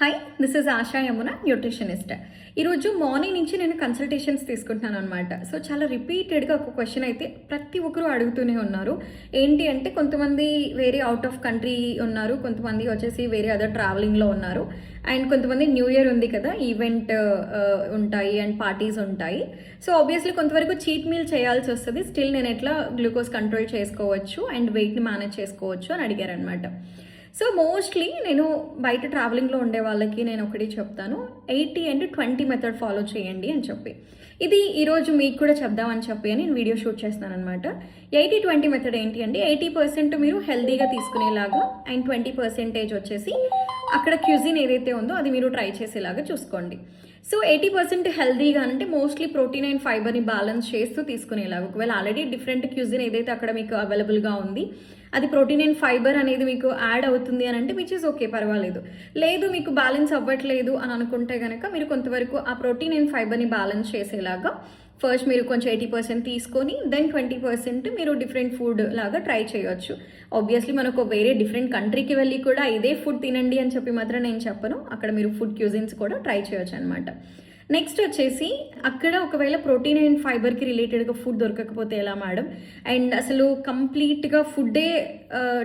Hi, this is ASHA Yamuna, nutritionist. ఈరోజు morning నుంచి నేను కన్సల్టేషన్స్ తీసుకుంటున్నాను అనమాట. సో చాలా రిపీటెడ్గా ఒక క్వశ్చన్ అయితే ప్రతి ఒక్కరూ అడుగుతూనే ఉన్నారు. ఏంటి అంటే కొంతమంది వేరే అవుట్ ఆఫ్ కంట్రీ ఉన్నారు, కొంతమంది వచ్చేసి వేరే అదర్ ట్రావెలింగ్లో ఉన్నారు, అండ్ కొంతమంది న్యూ ఇయర్ ఉంది కదా, ఈవెంట్ ఉంటాయి అండ్ పార్టీస్ ఉంటాయి. సో ఆబ్వియస్లీ కొంతవరకు చీట్ మీల్ చేయాల్సి వస్తుంది. స్టిల్ నేను ఎట్లా గ్లూకోజ్ కంట్రోల్ చేసుకోవచ్చు అండ్ వెయిట్ని మేనేజ్ చేసుకోవచ్చు అని అడిగారు అనమాట. సో మోస్ట్లీ నేను బయట ట్రావెలింగ్లో ఉండే వాళ్ళకి నేను ఒకటి చెప్తాను, 80-20 మెథడ్ ఫాలో చేయండి అని చెప్పి. ఇది ఈరోజు మీకు కూడా చెప్దామని చెప్పి అని నేను వీడియో షూట్ చేస్తున్నాను అనమాట. 80-20 మెథడ్ ఏంటి అంటే 80% మీరు హెల్తీగా తీసుకునేలాగా అండ్ 20% వచ్చేసి అక్కడ క్యూజిన్ ఏదైతే ఉందో అది మీరు ట్రై చేసేలాగా చూసుకోండి. సో 80% హెల్దీగా అంటే మోస్ట్లీ ప్రోటీన్ అండ్ ఫైబర్ని బ్యాలెన్స్ చేస్తూ తీసుకునేలాగా. ఒకవేళ ఆల్రెడీ డిఫరెంట్ క్యూజిన్ ఏదైతే అక్కడ మీకు అవైలబుల్గా ఉంది అది ప్రోటీన్ అండ్ ఫైబర్ అనేది మీకు యాడ్ అవుతుంది అని అంటే విచ్ ఇస్ ఓకే, పర్వాలేదు. లేదు మీకు బ్యాలెన్స్ అవ్వట్లేదు అని అనుకుంటే కనుక మీరు కొంతవరకు ఆ ప్రోటీన్ అండ్ ఫైబర్ని బ్యాలెన్స్ చేసేలాగా ఫస్ట్ మీరు కొంచెం 80% తీసుకొని దెన్ 20% మీరు డిఫరెంట్ ఫుడ్ లాగా ట్రై చేయొచ్చు. ఆబ్వియస్లీ మనకు వేరే డిఫరెంట్ కంట్రీకి వెళ్ళి కూడా ఇదే ఫుడ్ తినండి అని చెప్పి మాత్రం నేను చెప్పను. అక్కడ మీరు ఫుడ్ క్యూజిన్స్ కూడా ట్రై చేయొచ్చు అనమాట. నెక్స్ట్ వచ్చేసి అక్కడ ఒకవేళ ప్రోటీన్ అండ్ ఫైబర్కి రిలేటెడ్గా ఫుడ్ దొరకకపోతే ఎలా మేడం, అండ్ అసలు కంప్లీట్గా ఫుడ్డే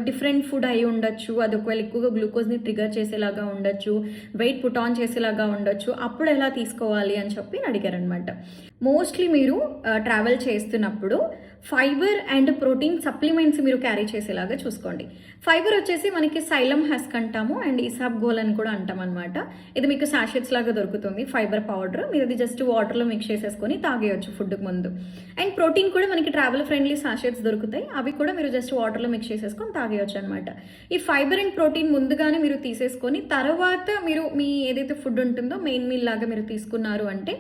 డిఫరెంట్ ఫుడ్ అయి ఉండొచ్చు, అది ఒకవేళ ఎక్కువగా గ్లూకోజ్ని ట్రిగర్ చేసేలాగా ఉండొచ్చు, వెయిట్ పుట్ ఆన్ చేసేలాగా ఉండొచ్చు, అప్పుడు ఎలా తీసుకోవాలి అని చెప్పి అడిగారనమాట. మోస్ట్లీ మీరు ట్రావెల్ చేస్తున్నప్పుడు ఫైబర్ అండ్ ప్రోటీన్ సప్లిమెంట్స్ మీరు క్యారీ చేసేలాగా చూసుకోండి. ఫైబర్ వచ్చేసి మనకి సైలం హస్క్ అంటాము అండ్ ఇసాబ్ గోల్ అని కూడా అంటాం అనమాట. ఇది మీకు సాషెట్స్ లాగా దొరుకుతుంది ఫైబర్ పౌడర్. మీరు అది జస్ట్ వాటర్లో మిక్స్ చేసేసుకొని తాగేయచ్చు ఫుడ్కి ముందు. అండ్ ప్రోటీన్ కూడా మనకి ట్రావెల్ ఫ్రెండ్లీ సాషెట్స్ దొరుకుతాయి, అవి కూడా మీరు జస్ట్ వాటర్లో మిక్స్ చేసేసుకొని తాగేయచ్చు అనమాట. ఈ ఫైబర్ అండ్ ప్రోటీన్ ముందుగానే మీరు తీసేసుకొని తర్వాత మీరు మీ ఏదైతే ఫుడ్ ఉంటుందో మెయిన్ మీల్ లాగా మీరు తీసుకున్నారు అంటే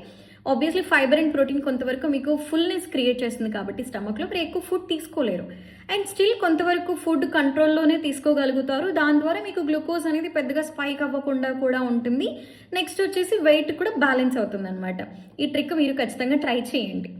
ఆబ్వియస్లీ ఫైబర్ అండ్ ప్రోటీన్ కొంతవరకు మీకు ఫుల్నెస్ క్రియేట్ చేస్తుంది కాబట్టి స్టమక్లో మీరు ఎక్కువ ఫుడ్ తీసుకోలేరు అండ్ స్టిల్ కొంతవరకు ఫుడ్ కంట్రోల్లోనే తీసుకోగలుగుతారు. దాని ద్వారా మీకు గ్లూకోజ్ అనేది పెద్దగా స్పైక్ అవ్వకుండా కూడా ఉంటుంది. నెక్స్ట్ వచ్చేసి వెయిట్ కూడా బ్యాలెన్స్ అవుతుంది అనమాట. ఈ ట్రిక్ మీరు ఖచ్చితంగా ట్రై చేయండి.